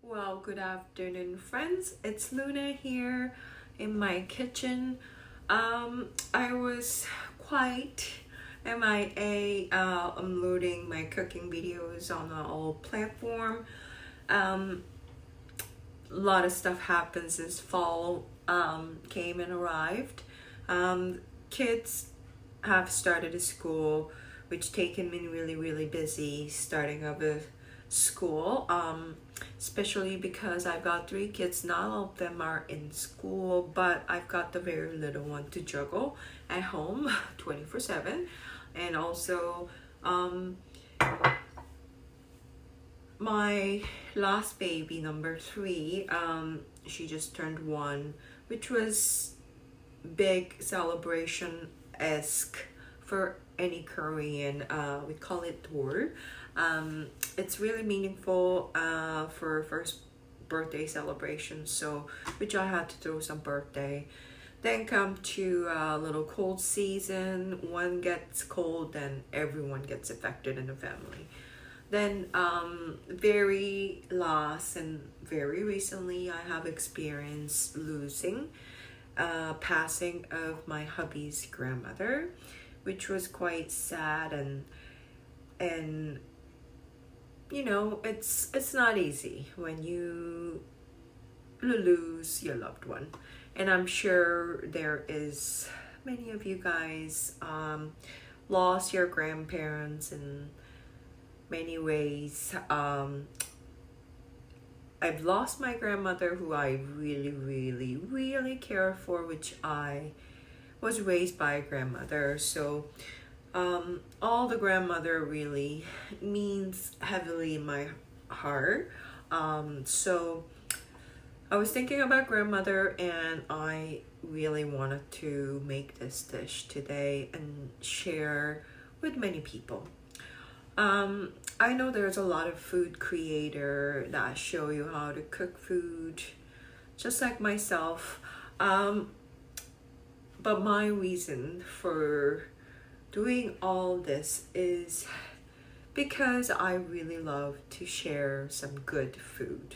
Well, good afternoon, friends. It's Luna here in my kitchen. I was quite MIA. I'm loading my cooking videos on an old platform. Um, a lot of stuff happened since fall came and arrived. Kids have started a school, which taken me really busy starting up a school. Especially because I've got three kids. Not all of them are in school, but I've got the very little one to juggle at home 24/7. And also, um, my last baby, number three, she just turned one, which was big celebration-esque for any Korean. We call it tour. It's really meaningful for first birthday celebration, so which I had to throw some birthday. Then come to a little cold season. One gets cold, then everyone gets affected in the family. Then very last and very recently, I have experienced losing passing of my hubby's grandmother, which was quite sad and it's not easy when you lose your loved one. And I'm sure there is many of you guys lost your grandparents in many ways. I've lost my grandmother, who I really care for, which I was raised by a grandmother. So all the grandmother really means heavily in my heart. So I was thinking about grandmother, and I really wanted to make this dish today and share with many people. I know there's a lot of food creator that show you how to cook food, just like myself. But my reason for doing all this is because I really love to share some good food.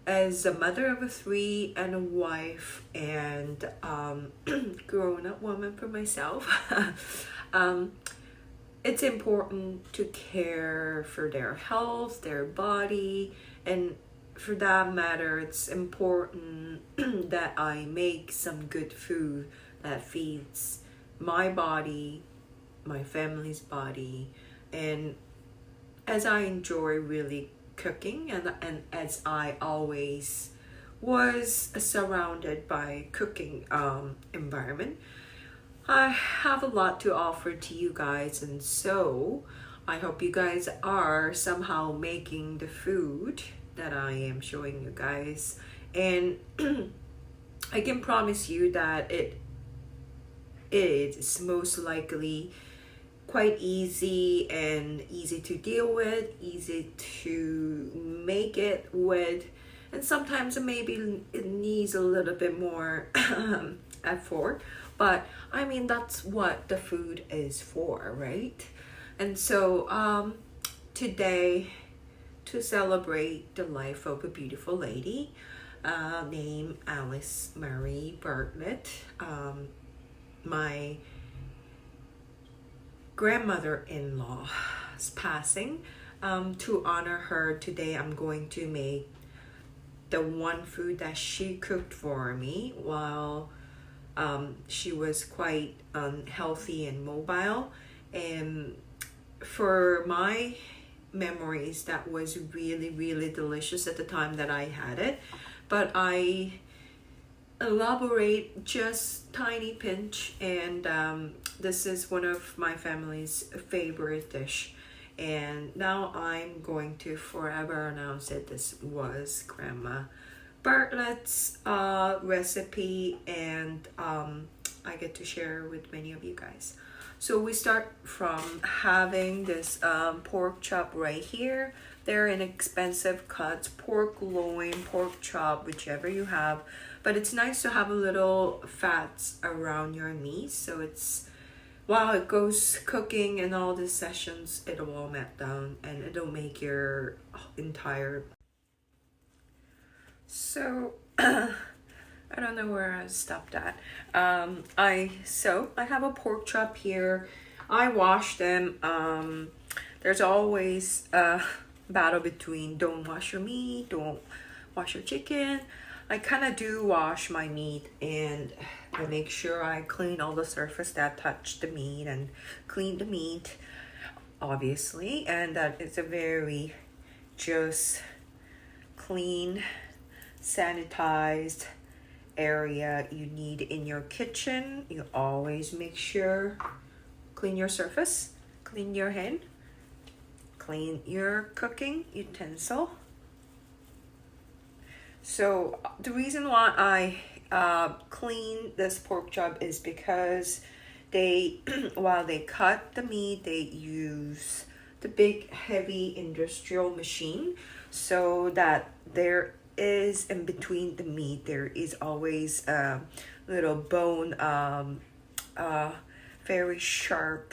As a mother of a three and a wife and grown-up woman for myself, it's important to care for their health, their body, and for that matter, it's important that I make some good food that feeds my body, my family's body, and as I enjoy really cooking and as I always was surrounded by cooking environment, I have a lot to offer to you guys, and so I hope you guys are somehow making the food that I am showing you guys, and I can promise you that it is most likely quite easy and easy to deal with, easy to make it with, and sometimes maybe it needs a little bit more effort, but I mean that's what the food is for, right? And so today, to celebrate the life of a beautiful lady named Alice Marie Bartlett, my grandmother-in-law's passing. To honor her today, I'm going to make the one food that she cooked for me while she was quite unhealthy and mobile. And for my memories, that was really delicious at the time that I had it. But I elaborate just tiny pinch, and this is one of my family's favorite dish, and now I'm going to forever announce that this was Grandma Bartlett's recipe, and I get to share with many of you guys. So we start from having this pork chop right here. They're inexpensive cuts, pork loin, pork chop, whichever you have. But it's nice to have a little fats around your meat, so it's while it goes cooking and all the sessions, it'll all melt down and it'll make your entire So I don't know where I stopped at. I have a pork chop here. I wash them. There's always a battle between don't wash your meat, don't wash your chicken. I kind of do wash my meat, and I make sure I clean all the surface that touch the meat and clean the meat, obviously, and that it's a very just clean, sanitized area you need in your kitchen. You always make sure clean your surface, clean your hand, clean your cooking utensil. So the reason why I clean this pork chop is because they while they cut the meat, they use the big heavy industrial machine, so that there is in between the meat there is always a little bone, very sharp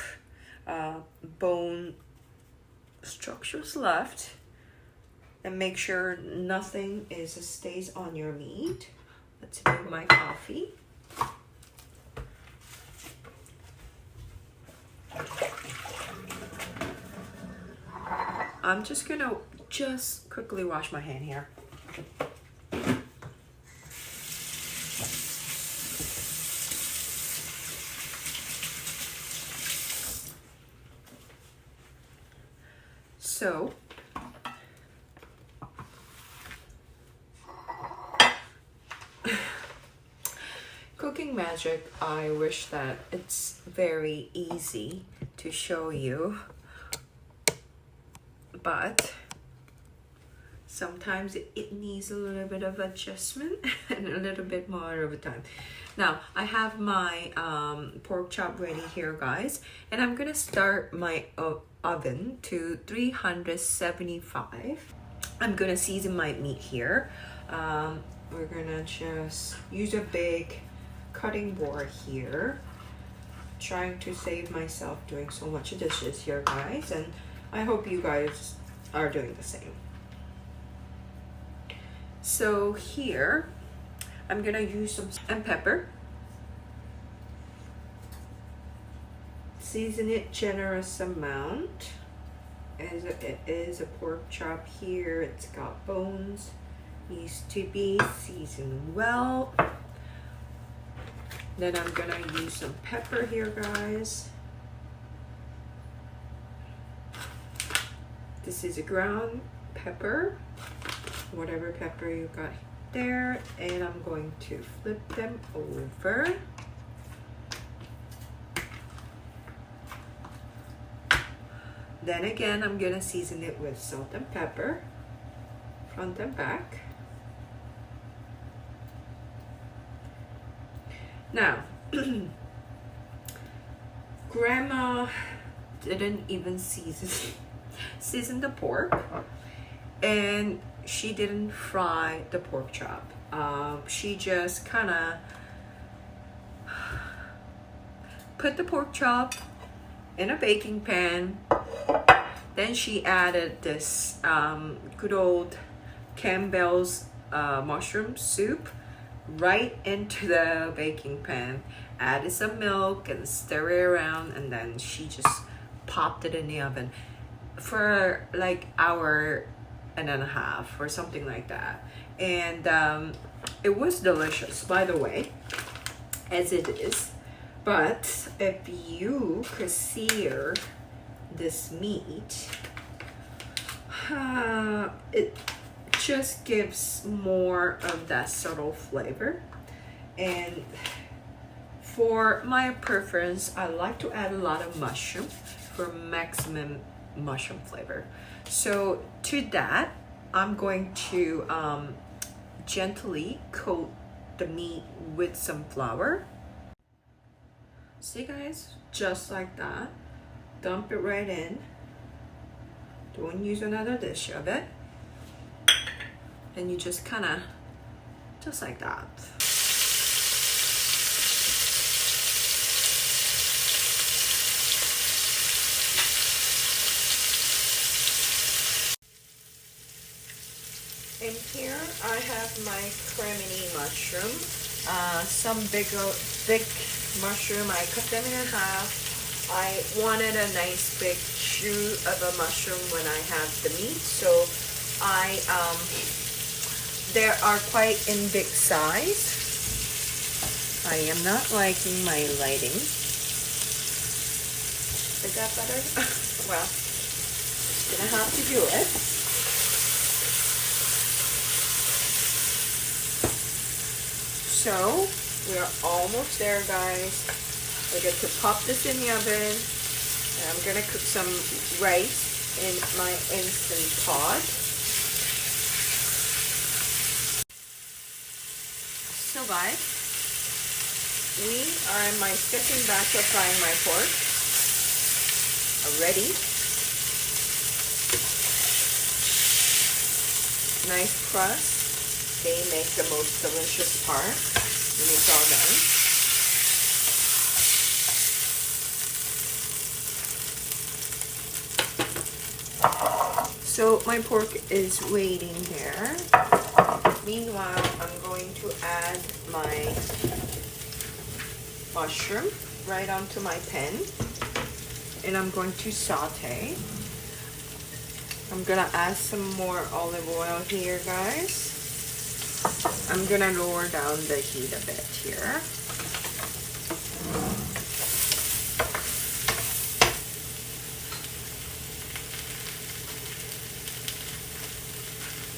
bone structures left, and make sure nothing stays on your meat. Let's make my coffee. I'm just gonna quickly wash my hand here. So cooking magic, I wish that it's very easy to show you, but sometimes it needs a little bit of adjustment and a little bit more of a time. Now I have my pork chop ready here, guys, and I'm gonna start my oven to 375. I'm gonna season my meat here. We're gonna just use a big cutting board here. Trying to save myself doing so much dishes here, guys, and I hope you guys are doing the same. So here I'm gonna use some salt and pepper. Season it generous amount, as it is a pork chop here. It's got bones, needs to be seasoned well. Then I'm gonna use some pepper here, guys. This is a ground pepper, whatever pepper you got there, and I'm going to flip them over. Then again, I'm gonna season it with salt and pepper, front and back. Now, Grandma didn't even season the pork, and she didn't fry the pork chop. She just kind of put the pork chop in a baking pan. Then she added this good old Campbell's mushroom soup right into the baking pan, added some milk and stir it around, and then she just popped it in the oven for like hour and a half or something like that. And it was delicious, by the way, as it is. But if you could sear this meat, it just gives more of that subtle flavor. And for my preference, I like to add a lot of mushroom for maximum mushroom flavor. So to that, I'm going to gently coat the meat with some flour. See, guys, just like that. Dump it right in. Don't use another dish of it. And you just kind of, just like that. And here I have my cremini mushroom. Some big mushroom. I cut them in half. I wanted a nice big chew of a mushroom when I have the meat, so they are quite in big size. I am not liking my lighting. Is that better? Well, gonna have to do it. So we're almost there, guys. I get to pop this in the oven, and I'm gonna cook some rice in my Instant Pot. So guys, we are in my second batch of frying my pork already. Nice crust. They make the most delicious part when it's all done. So my pork is waiting there. Meanwhile, I'm going to add my mushroom right onto my pan, and I'm going to saute. I'm gonna add some more olive oil here, guys. I'm gonna lower down the heat a bit here.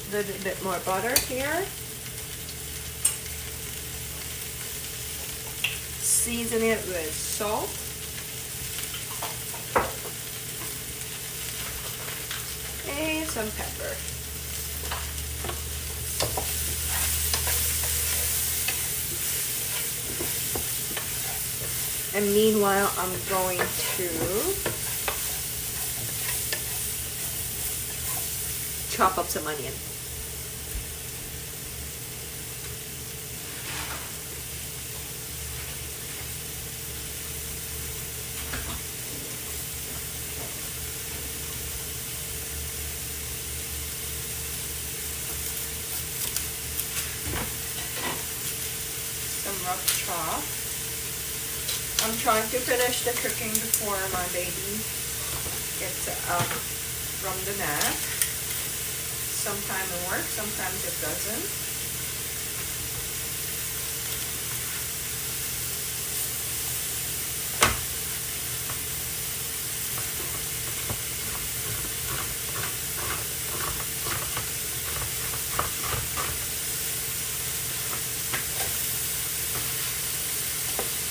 A little bit more butter here. Season it with salt. And some pepper. And meanwhile, I'm going to chop up some onion. Some rough chop. I'm trying to finish the cooking before my baby gets up from the nap. Sometimes it works, sometimes it doesn't.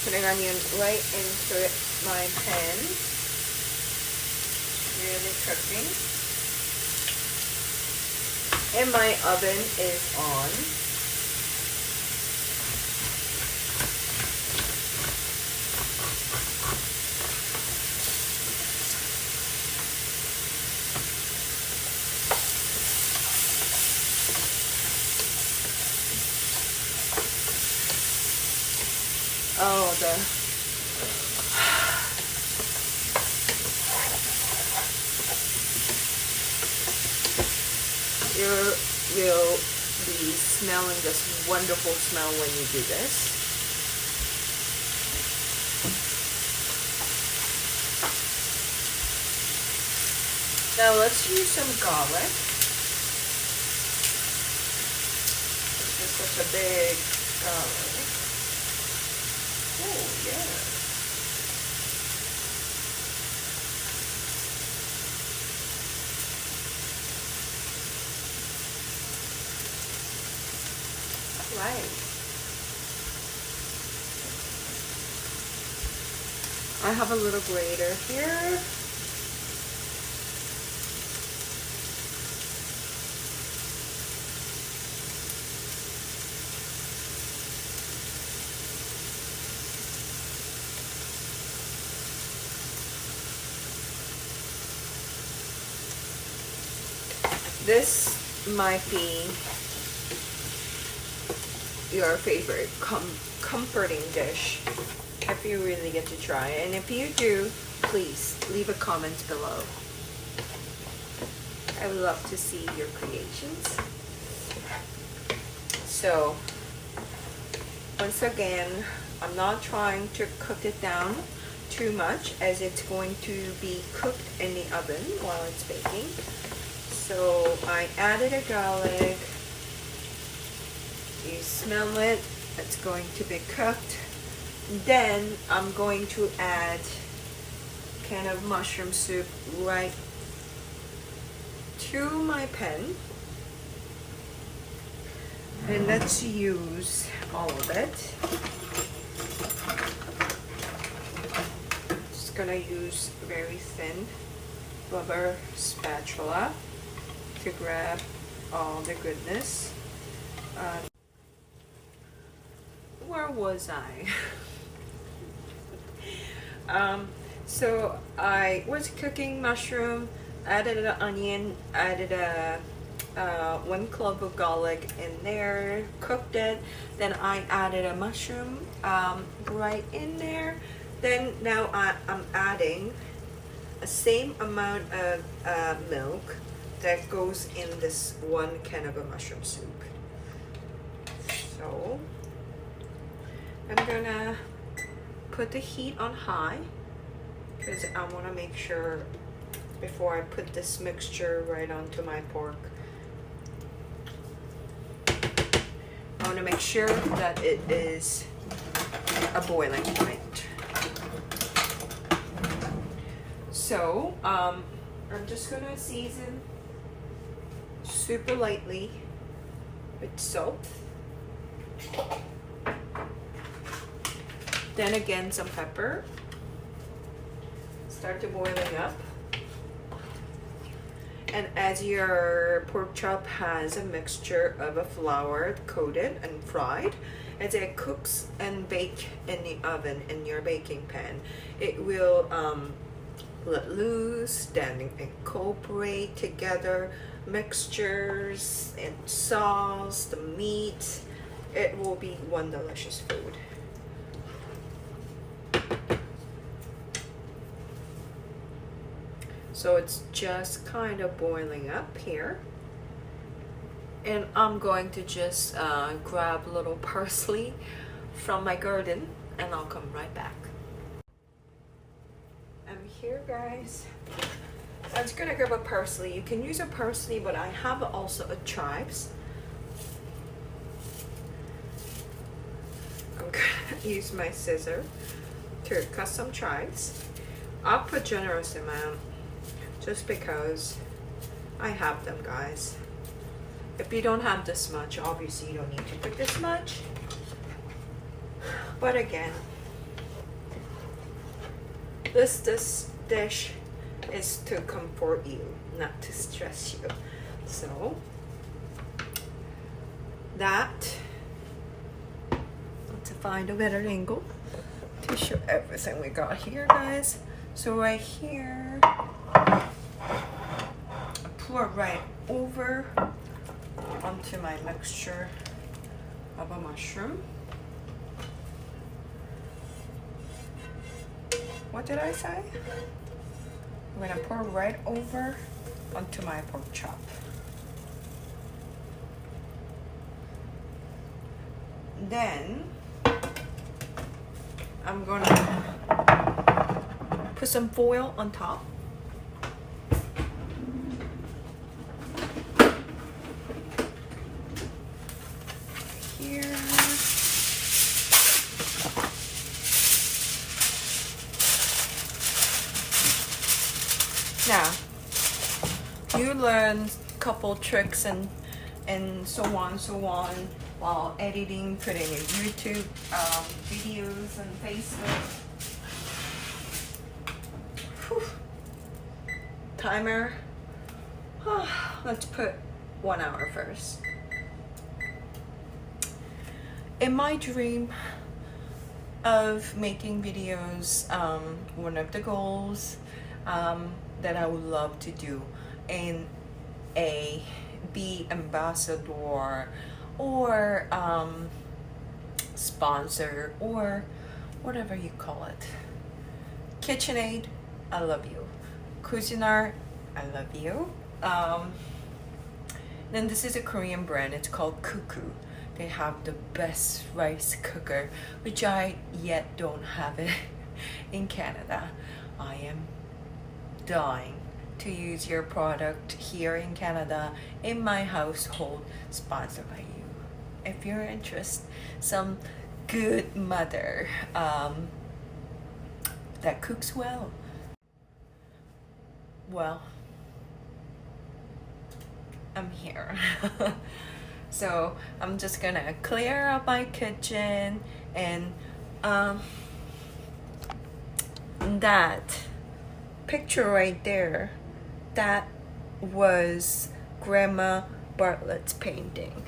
Putting onion right into my pan. Really cooking. And my oven is on. Oh, you will be smelling this wonderful smell when you do this. Now let's use some garlic. This is such a big garlic. Oh, yeah. Right. I have a little grater here. This might be your favorite comforting dish if you really get to try it. And if you do, please leave a comment below. I would love to see your creations. So once again, I'm not trying to cook it down too much, as it's going to be cooked in the oven while it's baking. So I added a garlic. You smell it, it's going to be cooked. Then I'm going to add kind of mushroom soup right to my pan. And let's use all of it. Just gonna use very thin rubber spatula to grab all the goodness. Where was I? So I was cooking mushroom, added an onion, added a 1 clove of garlic in there, cooked it. Then I added a mushroom right in there. Then now I'm adding the same amount of milk that goes in this one can of a mushroom soup. So I'm gonna put the heat on high because I want to make sure before I put this mixture right onto my pork, I want to make sure that it is a boiling point. So I'm just gonna season super lightly with salt. Then again some pepper. Start to boiling up. And as your pork chop has a mixture of a flour coated and fried, as it cooks and bake in the oven in your baking pan, it will let loose, then incorporate together mixtures and sauce, the meat. It will be one delicious food. So it's just kind of boiling up here. And I'm going to just grab a little parsley from my garden and I'll come right back. I'm here, guys. I'm just gonna grab a parsley. You can use a parsley, but I have also a chives. I'm gonna use my scissor to cut some chives. I'll put generous amount just because I have them, guys. If you don't have this much, obviously you don't need to put this much. But again, this dish is to comfort you, not to stress you. So that, let's find a better angle to show everything we got here, guys. So right here, I pour right over onto my mixture of a mushroom. What did I say? I'm gonna pour right over onto my pork chop. Then I'm gonna put some foil on top. Here. Now, you learn a couple tricks and so on while editing, putting in YouTube videos and Facebook. Whew. Timer. Let's put 1 hour first. In my dream of making videos, one of the goals that I would love to do in be ambassador or sponsor or whatever you call it. KitchenAid, I love you. Cuisinart, I love you. Then this is a Korean brand. It's called Cuckoo. They have the best rice cooker, which I yet don't have it in Canada. I am dying to use your product here in Canada in my household, sponsored by you. If you're interested, some good mother that cooks well. Well, I'm here. So I'm just gonna clear up my kitchen, and that picture right there, that was Grandma Bartlett's painting.